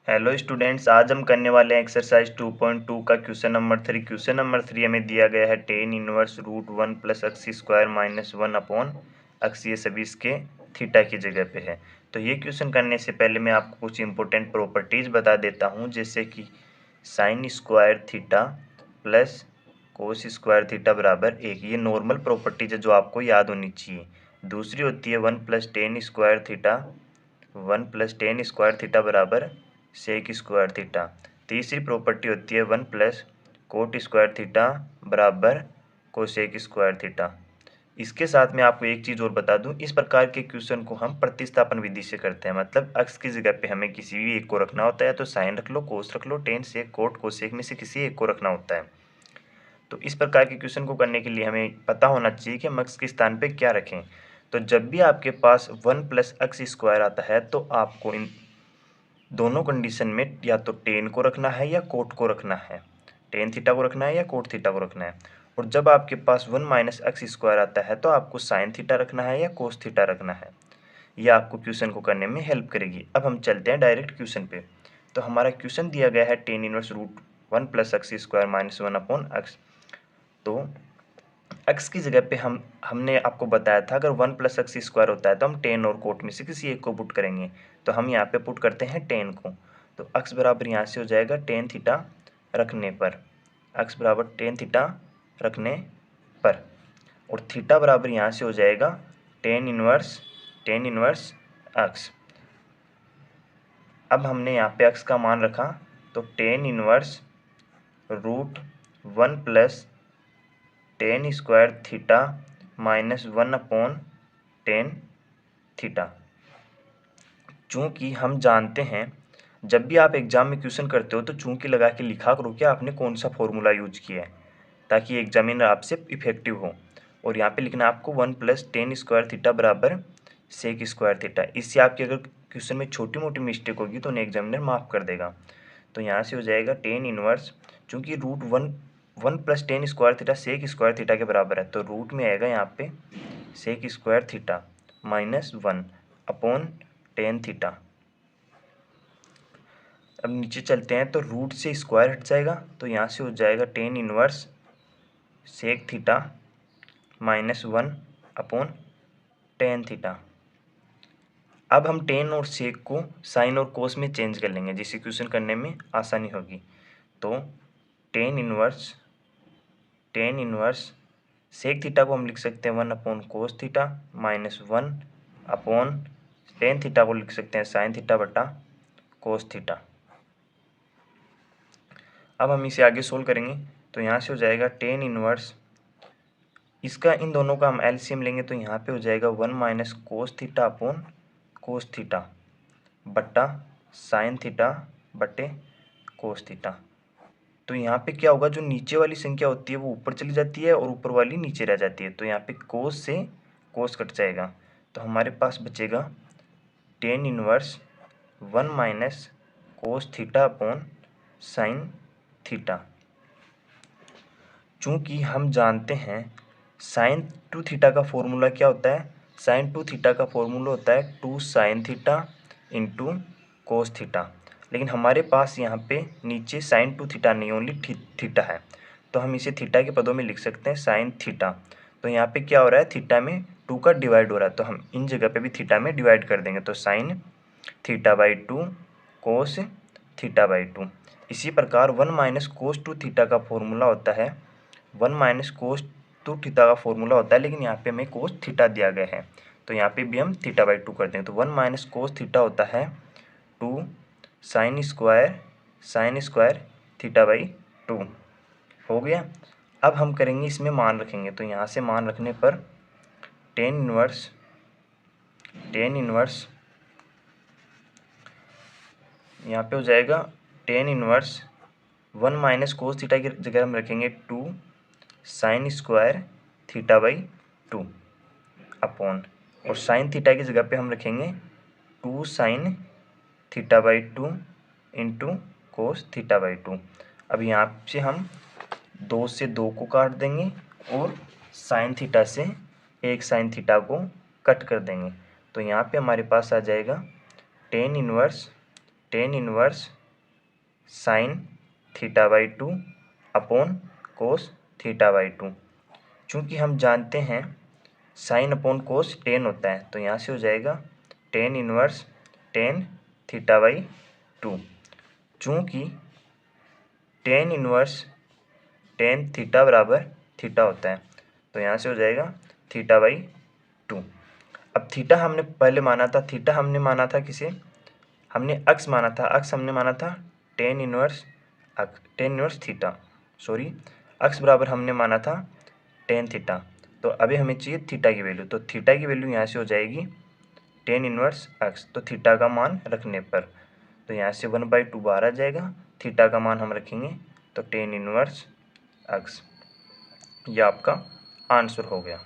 Hello students, आज हम करने वाले हैं एक्सरसाइज 2.2 का क्वेश्चन नंबर 3। क्वेश्चन नंबर 3 हमें दिया गया है tan inverse root 1 plus x square minus 1 upon x. ये सभी इसके थीटा की जगह पे है। तो ये क्वेश्चन करने से पहले मैं आपको कुछ इंपॉर्टेंट प्रॉपर्टीज़ बता देता हूँ, जैसे कि sine square theta plus cos square theta बराबर 1। ये नॉर्मल प्रॉपर्टीज है जो आपको याद होनी चाहिए। दूसरी होती है 1 प्लस टेन स्क्वायर थीटा बराबर सेक स्क्वायर थीटा। तीसरी प्रॉपर्टी होती है 1 प्लस कोट स्क्वायर थीटा बराबर कोसेक स्क्वायर थीटा। इसके साथ में आपको एक चीज़ और बता दूं, इस प्रकार के क्वेश्चन को हम प्रतिस्थापन विधि से करते हैं। मतलब एक्स की जगह पे हमें किसी भी एक को रखना होता है, तो साइन रख लो, कोस रख लो, टेन सेक कोट कोसेक में से किसी एक को रखना होता है। तो इस प्रकार के क्वेश्चन को करने के लिए हमें पता होना चाहिए कि हम एक्स के स्थान पे क्या रखें। तो जब भी आपके पास 1 प्लस एक्स स्क्वायर आता है, तो आपको इन दोनों कंडीशन में या तो टेन को रखना है या कोट को रखना है, टेन थीटा को रखना है या कोट थीटा को रखना है। और जब आपके पास 1 - एक्स स्क्वायर आता है, तो आपको साइन थीटा रखना है या कोस थीटा रखना है। यह आपको क्वेश्चन को करने में हेल्प करेगी। अब हम चलते हैं डायरेक्ट क्वेश्चन पे। तो हमारा क्वेश्चन दिया गया है टेन इनवर्स रूट 1 + एक्स² माइनस 1 अपॉन एक्स। तो एक्स की जगह पे हमने आपको बताया था, अगर 1 + एक्स² होता है तो हम टेन और कोट में से किसी एक को पुट करेंगे। तो हम यहाँ पे पुट करते हैं टेन को। तो एक्स बराबर यहाँ से हो जाएगा टेन थीटा रखने पर, एक्स बराबर टेन थीटा रखने पर, और थीटा बराबर यहाँ से हो जाएगा टेन इनवर्स एक्स। अब हमने यहाँ पे एक्स का मान रखा, तो tan inverse root 1 + tan square theta minus 1 upon tan theta. चूँकि हम जानते हैं, जब भी आप एग्जाम में क्वेश्चन करते हो तो चूँकि लगा के लिखा करो कि आपने कौन सा फॉर्मूला यूज किया है, ताकि एग्जामिनर आपसे इफेक्टिव हो। और यहाँ पे लिखना है आपको 1 + टेन स्क्वायर थीटा बराबर सेक स्क्वायर थीटा। इससे आपकी अगर क्वेश्चन में छोटी मोटी मिस्टेक होगी तो उन्हें एग्जामिनर माफ़ कर देगा। तो यहाँ से हो जाएगा टेन इनवर्स, चूँकि root 1 + tan square theta sec square theta के बराबर है, तो रूट में आएगा यहाँ पे sec square theta minus 1 upon tan theta. अब नीचे चलते हैं, तो रूट से स्क्वायर हट जाएगा, तो यहाँ से हो जाएगा tan inverse sec theta minus 1 upon tan theta. अब हम टेन और सेक को साइन और कोस में चेंज कर लेंगे, जिससे क्वेश्चन करने में आसानी होगी। तो टेन इनवर्स सेक थीटा को हम लिख सकते हैं 1 upon cos theta minus 1 upon tan theta को लिख सकते हैं साइन थीटा बटा कोस थीटा। अब हम इसे आगे सोल्व करेंगे, तो यहाँ से हो जाएगा टेन इनवर्स, इसका इन दोनों का हम एलसीएम लेंगे, तो यहाँ पे हो जाएगा 1 - cos theta upon cos theta बट्टा साइन थीटा बटे कोस थीटा। तो यहाँ पे क्या होगा, जो नीचे वाली संख्या होती है वो ऊपर चली जाती है और ऊपर वाली नीचे रह जाती है। तो यहाँ पे कोस से कोस कट जाएगा, तो हमारे पास बचेगा tan inverse 1 - cos theta upon sine theta. चूँकि हम जानते हैं साइन टू थीटा का फॉर्मूला क्या होता है, साइन टू थीटा का फॉर्मूला होता है 2 sine theta into cos theta. लेकिन हमारे पास यहाँ पे नीचे साइन टू थीटा नहीं, ओनली थीटा है, तो हम इसे थीटा के पदों में लिख सकते हैं साइन थीटा। तो यहाँ पे क्या हो रहा है, थीटा में 2 का डिवाइड हो रहा है, तो हम इन जगह पे भी थीटा में डिवाइड कर देंगे, तो sine theta by 2 cos theta by 2। इसी प्रकार 1 - कोस टू थीटा का फॉर्मूला होता है 1 - कोस टू थीटा का फॉर्मूला होता है, लेकिन यहाँ पे हमें कोस थीटा दिया गया है, तो यहाँ पे भी हम थीटा बाई 2 कर देंगे। तो 1 - कोस थीटा होता है 2 साइन स्क्वायर थीटा बाई 2 हो गया। अब हम करेंगे, इसमें मान रखेंगे, तो यहाँ से मान रखने पर टेन इनवर्स यहाँ पे हो जाएगा टेन इनवर्स 1 - कोस थीटा की जगह हम रखेंगे 2 sine square theta by 2 upon, और साइन थीटा की जगह पे हम रखेंगे 2 sine theta by 2 into cos theta by 2। अब यहाँ से हम 2 से 2 को काट देंगे और साइन थीटा से एक साइन थीटा को कट कर देंगे। तो यहाँ पे हमारे पास आ जाएगा tan inverse sine theta by 2 upon cos theta by 2। चूँकि हम जानते हैं साइन अपॉन कोस टेन होता है, तो यहाँ से हो जाएगा tan inverse tan theta by 2। चूँकि टेन इनवर्स टेन थीटा बराबर थीटा होता है, तो यहाँ से हो जाएगा थीटा बाई 2। अब थीटा हमने पहले माना था, थीटा हमने माना था किसे, हमने अक्स माना था, अक्स हमने माना था टेन इनवर्स थीटा, सॉरी अक्स बराबर हमने माना था टेन थीटा। तो अभी हमें चाहिए थीटा की वैल्यू, तो थीटा की वैल्यू यहाँ से हो जाएगी टेन इनवर्स अक्स, तो थीटा का मान रखने पर तो यहाँ से 1/2 बाहर आ जाएगा, थीटा का मान हम रखेंगे तो टेन इनवर्स अक्स। यह आपका आंसर हो गया।